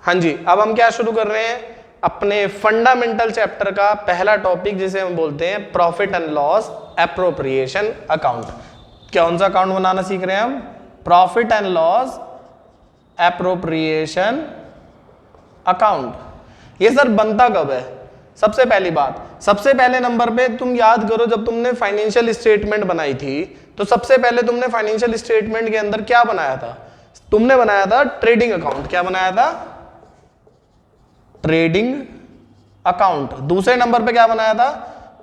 हाँ जी, अब हम क्या शुरू कर रहे हैं, अपने फंडामेंटल चैप्टर का पहला टॉपिक जिसे हम बोलते हैं profit and loss appropriation account. कौन सा अकाउंट बनाना सीख रहे हैं हम? Profit and loss appropriation account. ये सर बनता कब है? सबसे पहली बात, सबसे पहले नंबर पे तुम याद करो, जब तुमने फाइनेंशियल स्टेटमेंट बनाई थी तो सबसे पहले तुमने फाइनेंशियल स्टेटमेंट के अंदर क्या बनाया था? तुमने बनाया था ट्रेडिंग अकाउंट। क्या बनाया था? Trading account. दूसरे नंबर पे क्या बनाया था?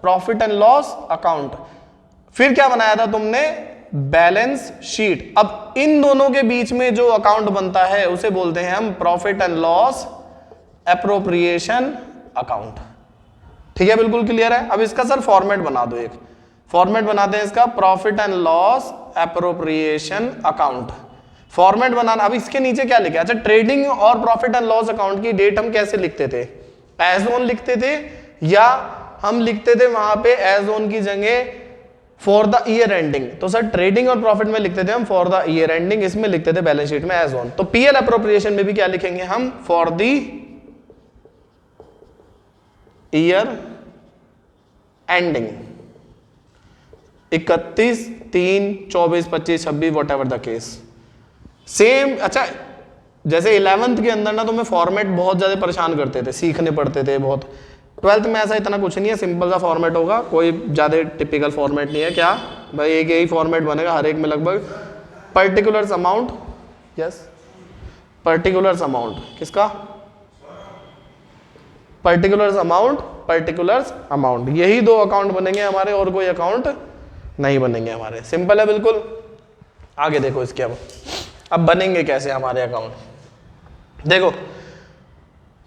Profit and loss account. फिर क्या बनाया था तुमने? Balance sheet. अब इन दोनों के बीच में जो अकाउंट बनता है उसे बोलते हैं हम profit and loss appropriation account. ठीक है, बिल्कुल क्लियर है। अब इसका सर फॉर्मेट बना दो, एक फॉर्मेट बनाते हैं इसका, profit and loss appropriation account. Format बनाना, अब इसके नीचे क्या लिखा है? अच्छा, ट्रेडिंग और प्रॉफिट एंड लॉस अकाउंट की डेट हम कैसे लिखते थे? एज ऑन लिखते थे, या हम लिखते थे वहां पे एज ऑन की जगह फॉर द ईयर एंडिंग? तो सर ट्रेडिंग और प्रॉफिट में लिखते थे हम फॉर द ईयर एंडिंग, इसमें लिखते थे बैलेंस शीट में एज ऑन। तो पीएल एप्रोप्रिएशन में भी क्या लिखेंगे हम? For the year ending 31, 3, 24, 25, 26, what ever the case, same. अच्छा, जैसे 11th के अंदर ना तुम्हें फॉर्मेट बहुत ज्यादा परेशान करते थे, सीखने पड़ते थे बहुत। 12th में ऐसा इतना कुछ नहीं है, सिंपल सा फॉर्मेट होगा, कोई ज्यादा टिपिकल फॉर्मेट नहीं है। क्या भाई, एक यही फॉर्मेट बनेगा हर एक में लगभग। Particulars amount, yes, particulars amount, किसका? पर्टिकुलर्स अमाउंट, पर्टिकुलर्स अमाउंट, यही दो अकाउंट बनेंगे हमारे, और कोई अकाउंट नहीं बनेंगे हमारे। सिंपल है बिल्कुल। आगे देखो इसके, अब बनेंगे कैसे हमारे अकाउंट? देखो,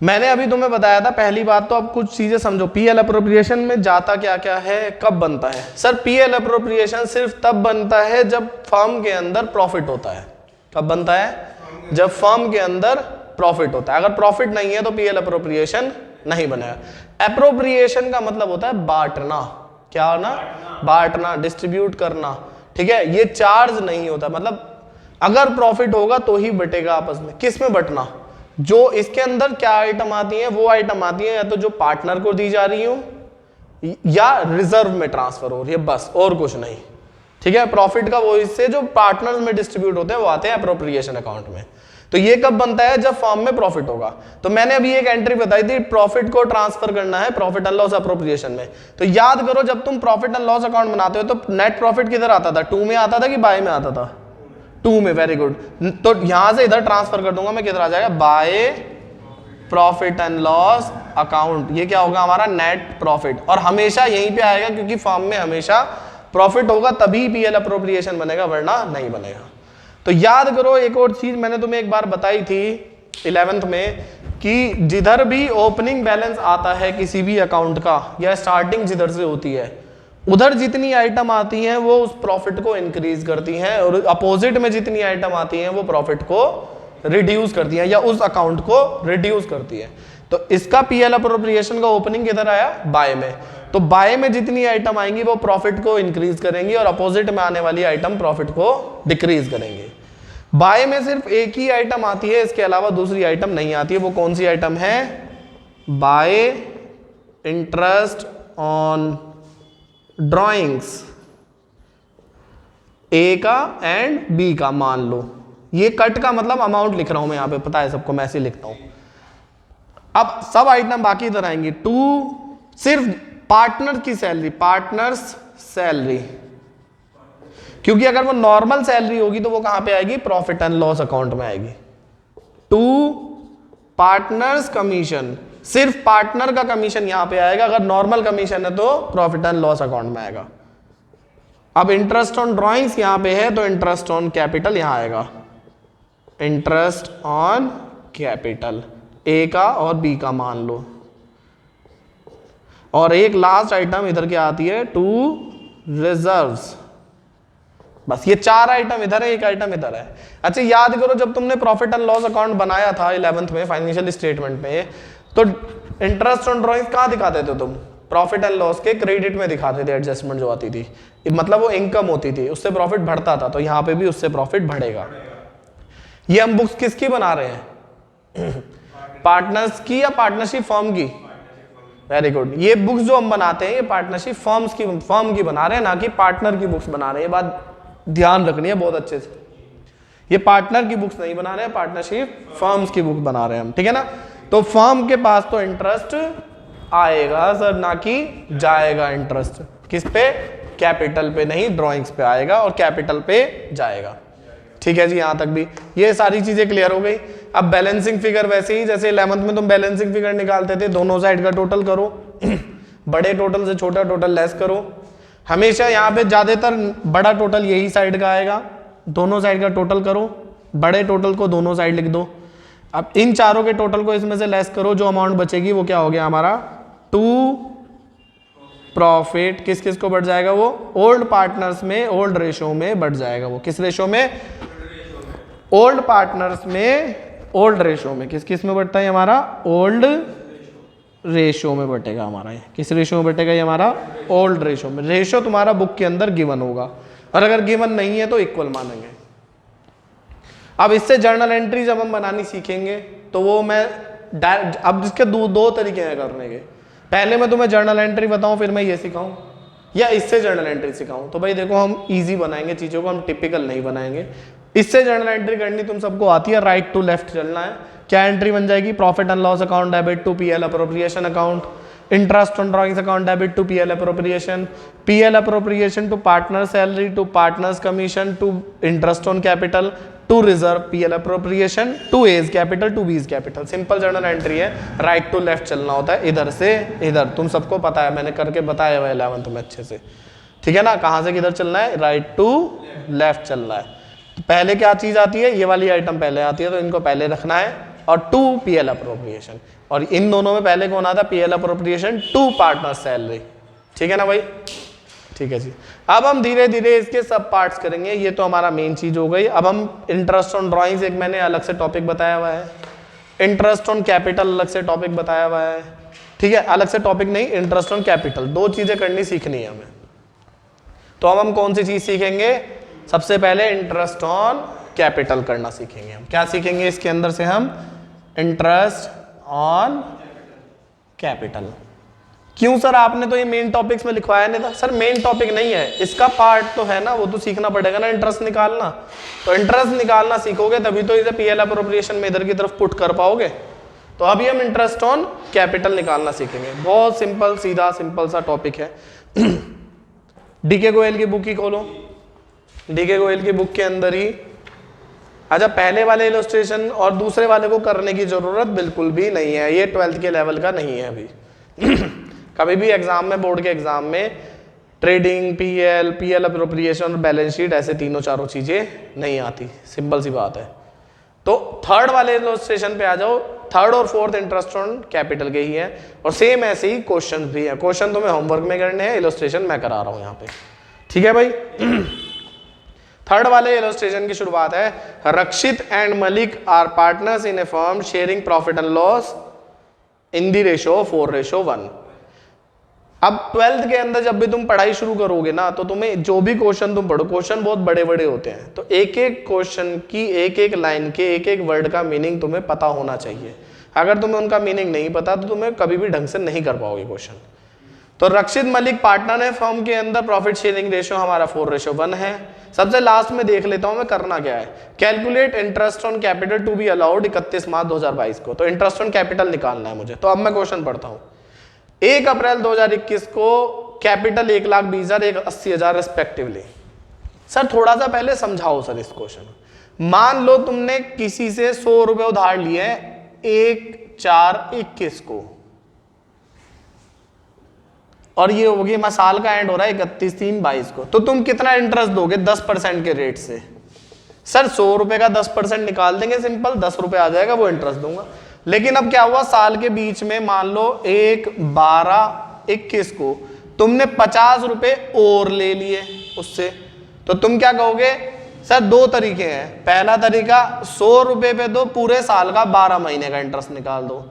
मैंने अभी तुम्हें बताया था पहली बात, तो अब कुछ चीजें समझो। पीएल एप्रोप्रिएशन में जाता क्या क्या है, कब बनता है? सर पीएल एप्रोप्रिएशन सिर्फ तब बनता है जब फर्म के अंदर प्रॉफिट होता है। कब बनता है? जब फर्म के अंदर प्रॉफिट होता है। अगर प्रॉफिट नहीं है तो पीएल एप्रोप्रिएशन नहीं बनेगा। एप्रोप्रिएशन का मतलब होता है बांटना। क्या ना? बांटना, डिस्ट्रीब्यूट करना। ठीक है, ये चार्ज नहीं होता। मतलब अगर प्रॉफिट होगा तो ही बटेगा आपस में। किस में बटना? जो इसके अंदर क्या आइटम आती है, वो आइटम आती है या तो जो पार्टनर को दी जा रही हो या रिजर्व में ट्रांसफर हो रही है, बस, और कुछ नहीं। ठीक है, प्रॉफिट का वो हिस्से जो पार्टनर्स में डिस्ट्रीब्यूट होते हैं वो आते हैं एप्रोप्रिएशन अकाउंट में। तो ये कब बनता है? जब फर्म में प्रॉफिट होगा। तो मैंने अभी एक एंट्री बताई थी, प्रॉफिट को ट्रांसफर करना है प्रॉफिट एंड लॉस एप्रोप्रिएशन में। तो याद करो, जब तुम प्रॉफिट एंड लॉस अकाउंट बनाते हो तो नेट प्रॉफिट किधर आता था? 2 में आता था कि बाय में आता था? 2 में। Very good. तो यहां से इधर ट्रांसफर कर दूंगा मैं, किधर आ जाएगा? By profit and loss account. ये क्या होगा? हमारा नेट प्रॉफिट। और हमेशा यहीं पे आएगा, क्योंकि फर्म में हमेशा प्रॉफिट होगा तभी पीएल एप्रोप्रिएशन बनेगा, वरना नहीं बनेगा। तो याद करो, एक और चीज मैंने तुम्हें एक बार बताई थी 11th में, कि जिधर भी ओपनिंग बैलेंस आता है किसी भी अकाउंट का, या स्टार्टिंग जिधर से होती है, उधर जितनी आइटम आती हैं वो उस प्रॉफिट को इंक्रीज करती हैं, और अपोजिट में जितनी आइटम आती हैं वो प्रॉफिट को रिड्यूस करती हैं, या उस अकाउंट को रिड्यूस करती है। तो इसका पीएल एप्रोप्रिएशन का ओपनिंग किधर आया? बाय में। तो बाय में जितनी आइटम आएंगी वो प्रॉफिट को इंक्रीज करेंगी, और अपोजिट में आने वाली आइटम प्रॉफिट को डिक्रीज करेंगे। बाय में सिर्फ एक ही आइटम आती है, इसके अलावा दूसरी आइटम नहीं आती है। वो कौन सी आइटम है? बाय इंटरेस्ट ऑन ड्राइंग्स, ए का एंड बी का। मान लो ये कट का मतलब अमाउंट लिख रहा हूं मैं यहां पे, पता है सबको, मैं ऐसे लिखता हूं। अब सब आइटम बाकी इधर आएंगी। 2 सिर्फ पार्टनर की सैलरी, पार्टनर्स सैलरी, क्योंकि अगर वो नॉर्मल सैलरी होगी तो वो कहां पे आएगी? प्रॉफिट एंड लॉस अकाउंट में आएगी। 2 पार्टनर्स कमीशन, सिर्फ पार्टनर का कमीशन यहां पे आएगा। अगर नॉर्मल कमीशन है तो प्रॉफिट एंड लॉस अकाउंट में आएगा। अब इंटरेस्ट ऑन ड्राइंग्स यहां पे है तो इंटरेस्ट ऑन कैपिटल यहां आएगा। इंटरेस्ट ऑन कैपिटल, ए का और बी का मान लो। और एक लास्ट आइटम इधर क्या आती है? 2 रिजर्व्स। बस ये 4 आइटम इधर है, एक आइटम इधर है। अच्छा, याद करो, जब तुमने प्रॉफिट एंड लॉस अकाउंट बनाया था 11th में फाइनेंशियल स्टेटमेंट में, तो इंटरेस्ट ऑन ड्राइंग्स कहां दिखाते थे तुम? प्रॉफिट एंड लॉस के क्रेडिट में दिखाते थे, एडजस्टमेंट जो आती थी, मतलब वो इनकम होती थी, उससे प्रॉफिट बढ़ता था। तो यहां पे भी उससे प्रॉफिट बढ़ेगा। ये हम बुक्स किसकी बना रहे हैं? पार्टनर्स की या पार्टनरशिप फर्म की? Very good. ये बुक्स जो हम बनाते हैं ये पार्टनरशिप फर्म की बना रहे हैं, ना कि पार्टनर की बुक्स बना रहे हैं। ये बात ध्यान रखनी है बहुत अच्छे से। ये पार्टनर की बुक्स नहीं बना रहे हैं, पार्टनरशिप फर्म्स की बुक बना रहे हैं हम, ठीक है ना। तो फर्म के पास तो इंटरेस्ट आएगा सर, ना कि जाएगा इंटरेस्ट। किस पे? कैपिटल पे नहीं, ड्रॉइंग्स पे आएगा और कैपिटल पे जाएगा। ठीक है जी, यहां तक भी ये सारी चीजें क्लियर हो गई। अब बैलेंसिंग फिगर वैसे ही जैसे 11th में तुम बैलेंसिंग फिगर निकालते थे, दोनों साइड का टोटल करो, बड़े टोटल से छोटा टोटल लेस करो। हमेशा यहाँ पे ज्यादातर बड़ा टोटल यही साइड का आएगा, दोनों साइड का टोटल करो, बड़े टोटल को दोनों साइड लिख दो। अब इन चारों के टोटल को इसमें से लेस करो, जो अमाउंट बचेगी वो क्या हो गया हमारा? To profit. किस किस को बढ़ जाएगा वो? ओल्ड पार्टनर्स में, ओल्ड रेशो में बढ़ जाएगा वो। किस रेशो में? ओल्ड पार्टनर्स में, ओल्ड रेशो में। किस किस में बढ़ता है हमारा? ओल्ड रेशो में बटेगा हमारा। किस रेशो में बटेगा ये हमारा? ओल्ड रेशो में। रेशो तुम्हारा बुक के अंदर गिवन होगा, और अगर गिवन नहीं है तो इक्वल मानेंगे। अब इससे जर्नल एंट्री जब हम बनानी सीखेंगे तो वो मैं डायरेक्ट, अब इसके दो तरीके हैं करने के। पहले मैं तुम्हें जर्नल एंट्री बताऊं, फिर मैं ये सिखाऊं, या इससे जर्नल एंट्री सिखाऊं। तो भाई देखो, हम इजी बनाएंगे चीजों को, हम टिपिकल नहीं बनाएंगे। इससे जर्नल एंट्री करनी तुम सबको आती है, राइट टू लेफ्ट चलना है। क्या एंट्री बन जाएगी? Profit and loss account debit to PL appropriation account, interest on drawings account debit to PL appropriation, PL appropriation to partner salary to partners commission to interest on capital to reserve PL appropriation to A's capital to B's capital. Simple journal entry है, right to left चलना होता है, इधर से इधर। तुम सबको पता है, मैंने करके बताया हुआ 11th में अच्छे से, ठीक है ना। कहां से किधर चलना है? राइट टू लेफ्ट चलना है। तो पहले क्या चीज आती है? ये वाली आइटम पहले आती है, तो इनको पहले रखना है। और टू पीएल अप्रोप्रिएशन, और इन दोनों में पहले कौन आता है? PL appropriation to partner salary, ठीक है ना भाई। ठीक है जी। अब हम धीरे धीरे इसके सब पार्ट्स करेंगे। ये तो हमारा मेन चीज हो गई। अब हम इंटरेस्ट ऑन ड्रॉइंग्स एक मैंने अलग से टॉपिक बताया हुआ है, इंटरेस्ट ऑन कैपिटल अलग से टॉपिक बताया हुआ है, ठीक है। अलग से टॉपिक नहीं, इंटरेस्ट ऑन कैपिटल, दो चीजें करनी सीखनी है हमें। तो अब हम कौन सी चीज सीखेंगे? सबसे पहले इंटरेस्ट ऑन कैपिटल करना सीखेंगे हम। क्या सीखेंगे इसके अंदर से? हम इंटरेस्ट ऑन कैपिटल। क्यों सर, आपने तो ये मेन टॉपिक्स में लिखवाया नहीं था। सर मेन टॉपिक नहीं है, इसका पार्ट तो है ना, वो तो सीखना पड़ेगा ना, इंटरेस्ट निकालना। तो इंटरेस्ट निकालना सीखोगे तभी तो इसे पीएल अप्रोप्रिएशन में इधर की तरफ पुट कर पाओगे। तो अभी हम इंटरेस्ट ऑन कैपिटल निकालना सीखेंगे। बहुत सिंपल सीधा सिंपल सा टॉपिक है। डीके गोयल की बुक ही खोलो, डीके गोयल की बुक के अंदर ही। अच्छा, पहले वाले इलस्ट्रेशन और दूसरे वाले को करने की जरूरत बिल्कुल भी नहीं है, ये 12th के लेवल का नहीं है अभी। कभी भी एग्जाम में, बोर्ड के एग्जाम में ट्रेडिंग, पीएल, पीएल अप्रोप्रिएशन और बैलेंस शीट, ऐसे तीनों चारों चीजें नहीं आती, सिंपल सी बात है। तो थर्ड वाले इलस्ट्रेशन पे आ जाओ। थर्ड और फोर्थ इंटरेस्ट ऑन कैपिटल के ही है, और सेम ऐसे ही क्वेश्चन भी है। क्वेश्चन तुम्हें होमवर्क में करने हैं, इलस्ट्रेशन मैं करा रहा हूं यहाँ पे, ठीक है भाई। थर्ड वाले इलस्ट्रेशन की शुरुआत है। Rakshit and Malik are partners in a firm sharing profit and loss in the ratio 4:1। अब 12th के अंदर जब भी तुम पढ़ाई शुरू करोगे ना, तो तुम्हें जो भी क्वेश्चन तुम पढ़ो, क्वेश्चन बहुत बड़े बड़े होते हैं, तो एक एक क्वेश्चन की, एक एक लाइन के, एक एक वर्ड का मीनिंग तुम्हें पता होना चाहिए। अगर तुम्हें उनका मीनिंग नहीं पता तो तुम्हें कभी भी ढंग से नहीं कर पाओगे क्वेश्चन। तो रक्षित मलिक पार्टनर है फर्म के अंदर, प्रॉफिट शेयरिंग रेशियो हमारा 4:1 है। सबसे लास्ट में देख लेता हूं मैं करना क्या है। Calculate interest on capital to be allowed 31 March 2022 को। तो इंटरेस्ट ऑन कैपिटल निकालना है मुझे। तो अब मैं क्वेश्चन पढ़ता हूं। 1 अप्रैल 2021 को कैपिटल 1,20,000, 1,80,000 रिस्पेक्टिवली। सर थोड़ा सा पहले समझाओ सर इस क्वेश्चन। मान लो तुमने किसी से 100 रुपए उधार लिए 1/4/21 को, और ये होगी साल का एंड हो रहा है 31/3/22 को, तो तुम कितना इंटरेस्ट दोगे? 10% के रेट से। सर 100 रुपए का 10% निकाल देंगे, सिंपल 10 रुपए आ जाएगा, वो इंटरेस्ट दूंगा। लेकिन अब क्या हुआ, साल के बीच में मान लो 1/12/21 को तुमने 50 रुपए और ले लिए उससे, तो तुम क्या कहोगे? सर दो तरीके हैं। पहला तरीका 100 रुपए पे दो, पूरे साल का 12 महीने का इंटरेस्ट निकाल दो,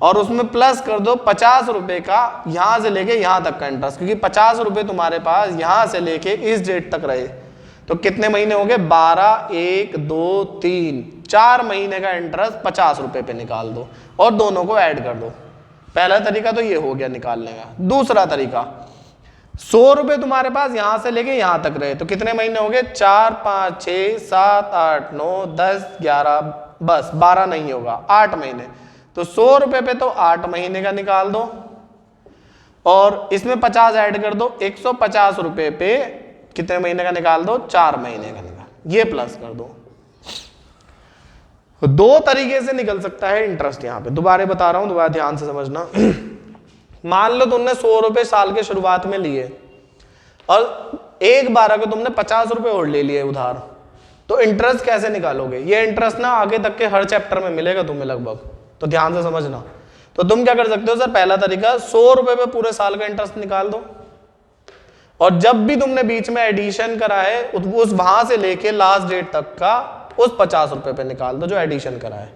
और उसमें प्लस कर दो 50 रुपए का यहां से लेके यहां तक का इंटरेस्ट, क्योंकि 50 रुपए तुम्हारे पास यहां से लेके इस डेट तक रहे। तो कितने महीने हो गए? 12, 1, 2, 3, 4 महीने का इंटरेस्ट 50 रुपए पे निकाल दो और दोनों को ऐड कर दो। पहला तरीका तो ये हो गया निकालने का। दूसरा तरीका, 100 रुपए तुम्हारे पास यहां से लेके यहां तक रहे, तो कितने महीने हो गए? 4, 5, 6, 7, 8, 9, 10, 11, बस 12 नहीं होगा, 8 महीने। तो 100 रुपए पे तो 8 महीने का निकाल दो और इसमें 50 ऐड कर दो। 150 रुपए पे कितने महीने का निकाल दो? 4 महीने का निकाल, ये प्लस कर दो। दो तरीके से निकल सकता है इंटरेस्ट। यहां पे दोबारा बता रहा हूं, दोबारा ध्यान से समझना। मान लो तुमने 100 रुपए साल के शुरुआत में लिए और 1/12 को तुमने 50 रुपए और ले लिए उधार, तो इंटरेस्ट कैसे निकालोगे? ये इंटरेस्ट ना आगे तक के हर चैप्टर में मिलेगा तुम्हें लगभग, तो ध्यान से समझना। तो तुम क्या कर सकते हो सर? पहला तरीका, 100 रुपए पे पूरे साल का इंटरेस्ट निकाल दो और जब भी तुमने बीच में एडिशन करा है उस वहां से लेके लास्ट डेट तक का उस 50 रुपए पे निकाल दो जो एडिशन करा है।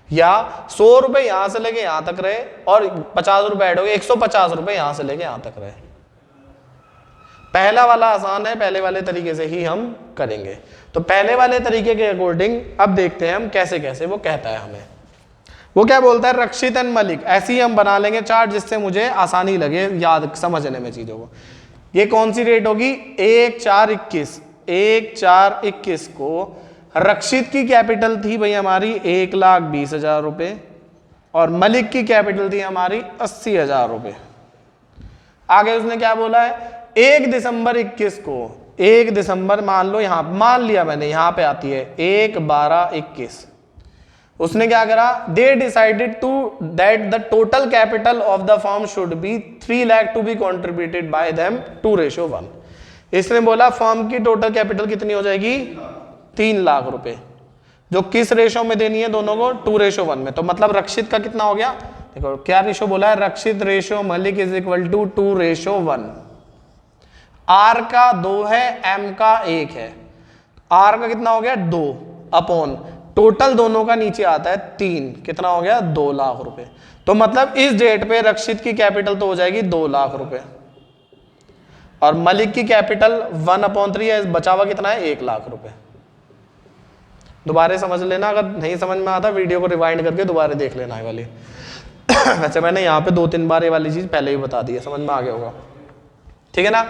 या 100 रुपए यहां से लेके यहां तक रहे और 50 रुपए ऐड हो गए, 150 रुपए यहां से लेके यहां तक रहे। पहला वाला आसान है, पहले वाले तरीके से ही हम करेंगे। तो पहले वाले तरीके के अकॉर्डिंग अब देखते हैं हम कैसे कैसे वो कहता है हमें। वो क्या बोलता है? रक्षित एंड मलिक। ऐसे ही हम बना लेंगे चार्ट जिससे मुझे आसानी लगे याद समझने में चीजों को। ये कौन सी रेट होगी? 1, 4, 21। 1, 4, 21 को रक्षित की कैपिटल थी भाई हमारी 1,20,000 रुपए और मलिक की कैपिटल थी हमारी 80,000 रुपए। आगे उसने क्या बोला है? 1 दिसंबर 21 को, 1 दिसंबर मान लो, यहां मान लिया मैंने, यहां पे आती है 1/12/21। उसने क्या करा? They decided to that the total capital of the firm should be 3 lakh to be contributed by them 2:1। इसने बोला फर्म की टोटल कैपिटल कितनी हो जाएगी? 3 लाख रुपए, जो किस रेशो में देनी है दोनों को? 2:1 में। तो मतलब रक्षित का कितना हो गया? देखो क्या रेशो बोला है? Rakshit ratio Malik is equal to 2:1। R का 2 है, एम का 1 है, आर का कितना हो गया? 2 अपॉन टोटल दोनों का नीचे आता है 3, कितना हो गया? 2 लाख रुपए। तो मतलब इस डेट पे रक्षित की कैपिटल तो हो जाएगी 2 लाख रुपए और मलिक की कैपिटल 1/3 है, बचा हुआ कितना है? 1 लाख रुपए। दोबारा समझ लेना, अगर नहीं समझ में आता वीडियो को रिवाइंड करके दोबारा देख लेना है वाली। वैसे मैंने यहाँ पे 2-3 बार ये वाली चीज पहले ही बता दी है, समझ में आ गया होगा, ठीक है ना।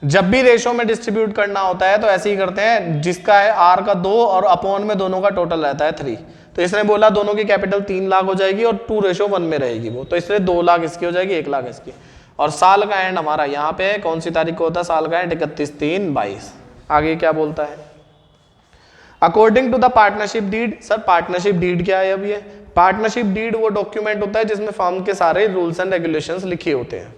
जब भी रेशो में डिस्ट्रीब्यूट करना होता है तो ऐसे ही करते हैं, जिसका है आर का 2 और अपॉन में दोनों का टोटल रहता है 3। तो इसने बोला दोनों की कैपिटल 3 लाख हो जाएगी और 2:1 में रहेगी वो, तो इसलिए 2 लाख इसकी हो जाएगी, 1 लाख इसकी। और साल का एंड हमारा यहाँ पे है, कौन सी तारीख को होता है साल का एंड? 31/3/22। आगे क्या बोलता है? According to the partnership deed. Sir partnership deed क्या है? अब ये पार्टनरशिप डीड वो डॉक्यूमेंट होता है जिसमें फर्म के सारे रूल्स एंड रेगुलेशंस लिखे होते हैं।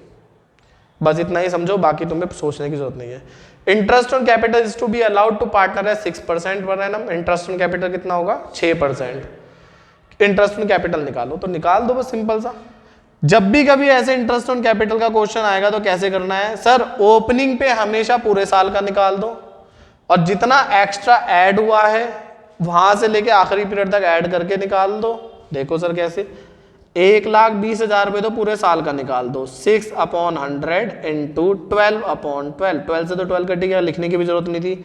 बस इतना ही समझो, बाकी तुम्हें सोचने की जरूरत नहीं है। Interest on capital is to be allowed to partner है 6% per annum. Interest on capital कितना होगा? 6%। इंटरेस्ट ऑन कैपिटल निकालो, तो निकाल दो बस, सिंपल सा। जब भी कभी ऐसे इंटरेस्ट ऑन कैपिटल का क्वेश्चन आएगा तो कैसे करना है? सर ओपनिंग पे हमेशा पूरे साल का निकाल दो और जितना एक्स्ट्रा ऐड हुआ है वहां से लेके आखिरी पीरियड तक ऐड करके निकाल दो। देखो सर कैसे? 1,20,000 रुपए तो पूरे साल का निकाल दो, 6/100 इंटू 12/12। 12 से तो 12 कटी गया, लिखने की भी जरूरत नहीं थी।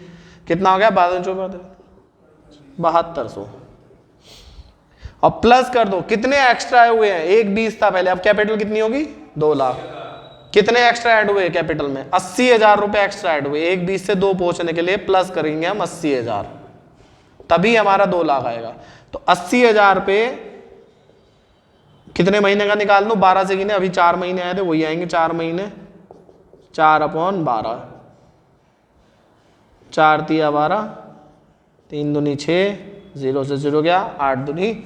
कितना हो गया? 7200 और प्लस कर दो कितने एक्स्ट्रा हुए हैं? 1,20 था पहले, अब कैपिटल कितनी होगी? 2 लाख। कितने एक्स्ट्रा ऐड हुए कैपिटल में? 80,000 रुपए एक्स्ट्रा ऐड हुए। 1,20 से 2 पहुंचने के लिए प्लस करेंगे हम 80,000, तभी हमारा 2 लाख आएगा। तो 80,000 रुपए कितने महीने का निकाल लो? 12 से गिने, अभी 4 महीने आए थे, वही आएंगे 4 महीने। 4/12, 4 तिया 12, 3 दूनी 6, 0 से 0 गया, 8 दूनी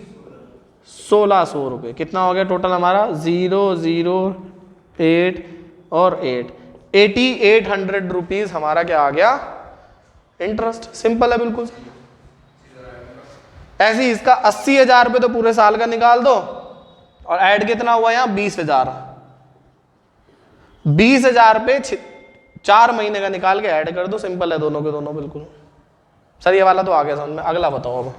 1600 रुपये। कितना हो गया टोटल हमारा? 0, 0, 8 और 8, 8800 रुपीज हमारा क्या आ गया? इंटरेस्ट। सिंपल है बिल्कुल। ऐसे ही इसका 80,000 रुपये तो पूरे साल का निकाल दो और ऐड कितना हुआ यहाँ? 20,000। 20,000 रुपये 4 महीने का निकाल के ऐड कर दो। सिंपल है दोनों के दोनों बिल्कुल। सर ये वाला तो आ गया समझ में। अगला बताओ अब।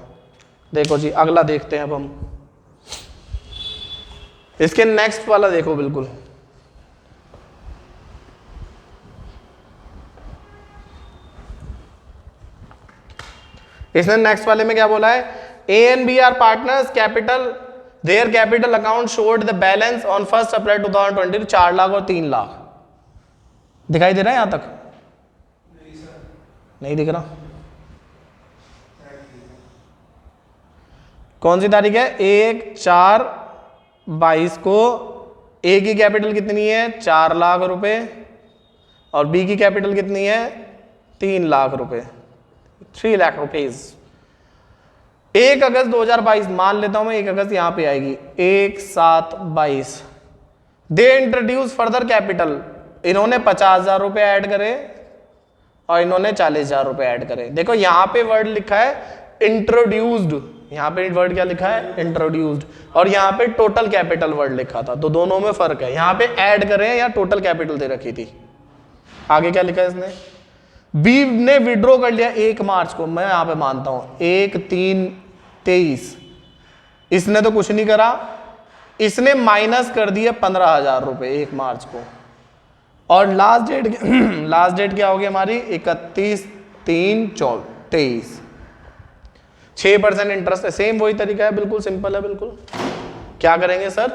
देखो जी अगला देखते हैं अब हम। इसके नेक्स्ट वाला देखो बिल्कुल। इसने नेक्स्ट वाले में क्या बोला है, A and B are partners, capital their capital account showed the balance on 1 April 2020 4 lakh और 3 लाख। दिखाई दे रहा है यहां तक? नहीं दिख रहा। कौन सी तारीख है? 1/4/22 को ए की कैपिटल कितनी है 4 लाख रुपए और बी की कैपिटल कितनी है 3 लाख रुपए, 3 लाख रुपीज। 1 अगस्त 2022 मान लेता हूं मैं, 1 अगस्त यहां पे आएगी, 1/7/22 दे इंट्रोड्यूस फर्दर कैपिटल, इन्होंने 50,000 रुपए ऐड करे और इन्होंने 40,000 रुपए ऐड करे। देखो यहां पे वर्ड लिखा है इंट्रोड्यूस्ड, यहाँ पे वर्ड क्या लिखा है इंट्रोड्यूस्ड, और यहाँ पे टोटल कैपिटल वर्ड लिखा था, तो दोनों में फर्क है। यहाँ पे ऐड करें या टोटल कैपिटल दे रखी थी। आगे क्या लिखा है इसने, बी ने विड्रॉ कर लिया 1 मार्च को, मैं यहाँ पे मानता हूँ 1/3/23, इसने तो कुछ नहीं करा, इसने माइनस कर दिया 15,000 रुपए 1 मार्च को, और लास्ट डेट क्या होगी हमारी 31/3/23, 6% इंटरेस्ट है। सेम वही तरीका है, बिल्कुल सिंपल है बिल्कुल। क्या करेंगे सर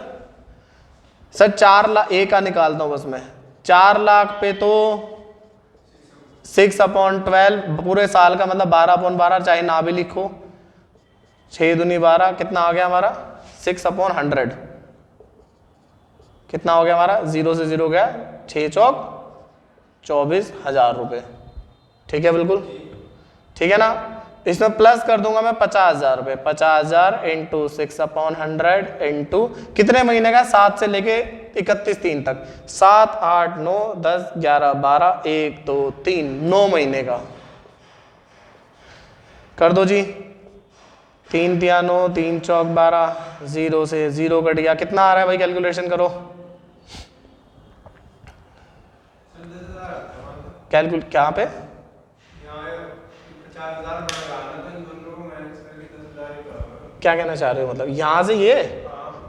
4 लाख, ए का निकालता हूं बस मैं, 4 लाख पे तो 6/12 पूरे साल का मतलब 12/12, चाहे ना भी लिखो, 6 दूनी 12, कितना आ गया हमारा 6/100, कितना हो गया हमारा, 0 से 0 गया, 6 चौक 24,000 रुपए। ठीक है बिल्कुल, ठीक है ना। इसमें प्लस कर दूंगा मैं 50,000 रुपए, 50,000 इंटू 6/100 इंटू कितने महीने का, 7 से लेके 31/3 तक, 7, 8, 9, 10, 11, 12, 1, 2, 3, 9 महीने का कर दो जी। 3 तिया 9, 3 चौक 12, 0 से 0 कट गया, कितना आ रहा है भाई कैलकुलेशन करो, कैलकुलेट क्या पे क्या कहना चाह रहे हो, मतलब यहां से ये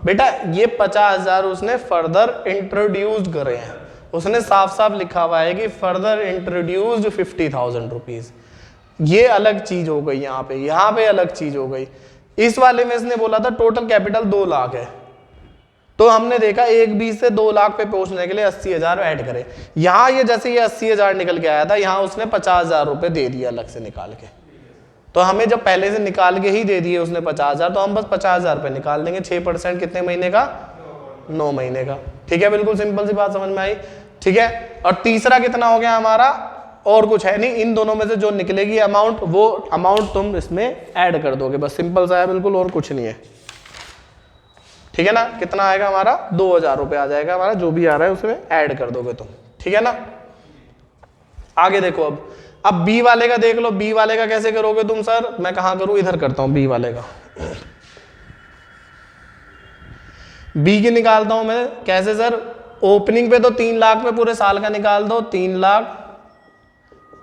बेटा ये 50,000 उसने फर्दर इंट्रोड्यूस्ड करे हैं, उसने साफ साफ लिखा हुआ है कि फर्दर इंट्रोड्यूस्ड 50,000 रुपीज, ये अलग चीज हो गई, यहाँ पे अलग चीज हो गई। इस वाले में इसने बोला था टोटल कैपिटल 2 लाख है, तो हमने देखा 1/20 से 2 लाख पे पहुंचने के लिए 80,000 ऐड करे। यहाँ ये जैसे ये 80,000 निकल के आया था, यहाँ उसने 50,000 रुपए दे दिया अलग से निकाल के, तो हमें जब पहले से निकाल के ही दे दिए उसने 50,000, तो हम बस 50,000 रुपए निकाल देंगे। 6% कितने महीने का, 9 महीने का। ठीक है बिल्कुल सिंपल सी बात समझ में आई। ठीक है, और तीसरा कितना हो गया हमारा, और कुछ है नहीं, इन दोनों में से जो निकलेगी अमाउंट वो अमाउंट तुम इसमें ऐड कर दोगे, बस सिंपल सा है बिल्कुल, और कुछ नहीं है। ठीक है ना, कितना आएगा हमारा 2,000 रुपए आ जाएगा हमारा, जो भी आ रहा है उसमें ऐड कर दोगे तुम। ठीक है ना, आगे देखो अब बी वाले का देख लो, बी वाले का कैसे करोगे तुम सर, मैं कहां करूं, इधर करता हूं बी वाले का। बी की निकालता हूं मैं कैसे सर, ओपनिंग पे तो 3 लाख में पूरे साल का निकाल दो, 3 लाख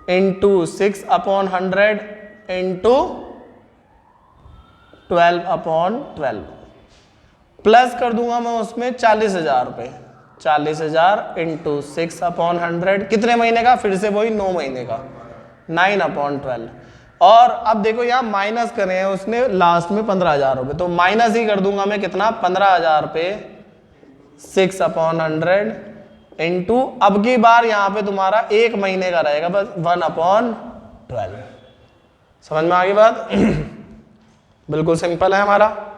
इंटू 6/100 इंटू 12/12 प्लस कर दूंगा मैं उसमें 40,000 रुपए, 40,000 इंटू 6/100 कितने महीने का, फिर से वही 9 महीने का, 9/12। और अब देखो यहाँ माइनस करे हैं उसने लास्ट में 15,000 रुपए, तो माइनस ही कर दूंगा मैं कितना, 15,000 रुपए 6/100 इंटू, अब की बार यहाँ पे तुम्हारा 1 महीने का रहेगा बस 1/12। समझ में आ गई बात। बिल्कुल सिंपल है हमारा,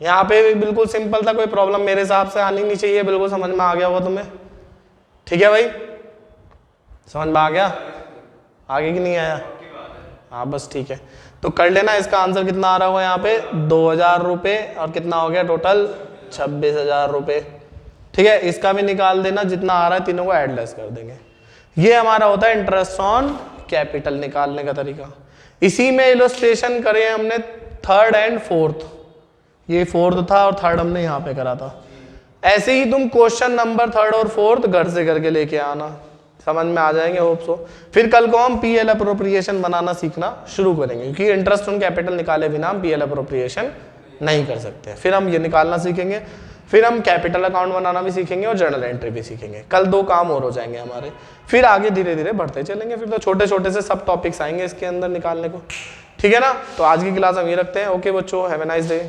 यहाँ पे भी बिल्कुल सिंपल था, कोई प्रॉब्लम मेरे हिसाब से आनी नहीं चाहिए, बिल्कुल समझ में आ गया होगा तुम्हें। ठीक है भाई, समझ में आ गया, आगे की नहीं आया, हाँ बस ठीक है, तो कर लेना। इसका आंसर कितना आ रहा होगा यहाँ पे 2,000 रुपये, और कितना हो गया टोटल 26,000 रुपये। ठीक है, इसका भी निकाल देना, जितना आ रहा है तीनों को ऐड लेस कर देंगे। ये हमारा होता है इंटरेस्ट ऑन कैपिटल निकालने का तरीका। इसी में इलस्ट्रेशन करे हमने 3rd एंड 4th, ये 4th था और 3rd हमने यहाँ पे करा था। ऐसे ही तुम क्वेश्चन नंबर 3rd और 4th घर से करके लेके आना, समझ में आ जाएंगे होप सो। फिर कल को हम पीएल अप्रोप्रिएशन बनाना सीखना शुरू करेंगे, क्योंकि इंटरेस्ट ऑन कैपिटल निकाले बिना हम पीएल अप्रोप्रिएशन नहीं कर सकते। फिर हम ये निकालना सीखेंगे, फिर हम कैपिटल अकाउंट बनाना भी सीखेंगे और जर्नल एंट्री भी सीखेंगे। कल 2 काम और हो जाएंगे हमारे, फिर आगे धीरे धीरे बढ़ते चलेंगे। फिर तो छोटे छोटे से सब टॉपिक्स आएंगे इसके अंदर निकालने को। ठीक है ना। तो आज की क्लास हम ये रखते हैं। ओके बच्चों, हैव ए नाइस डे।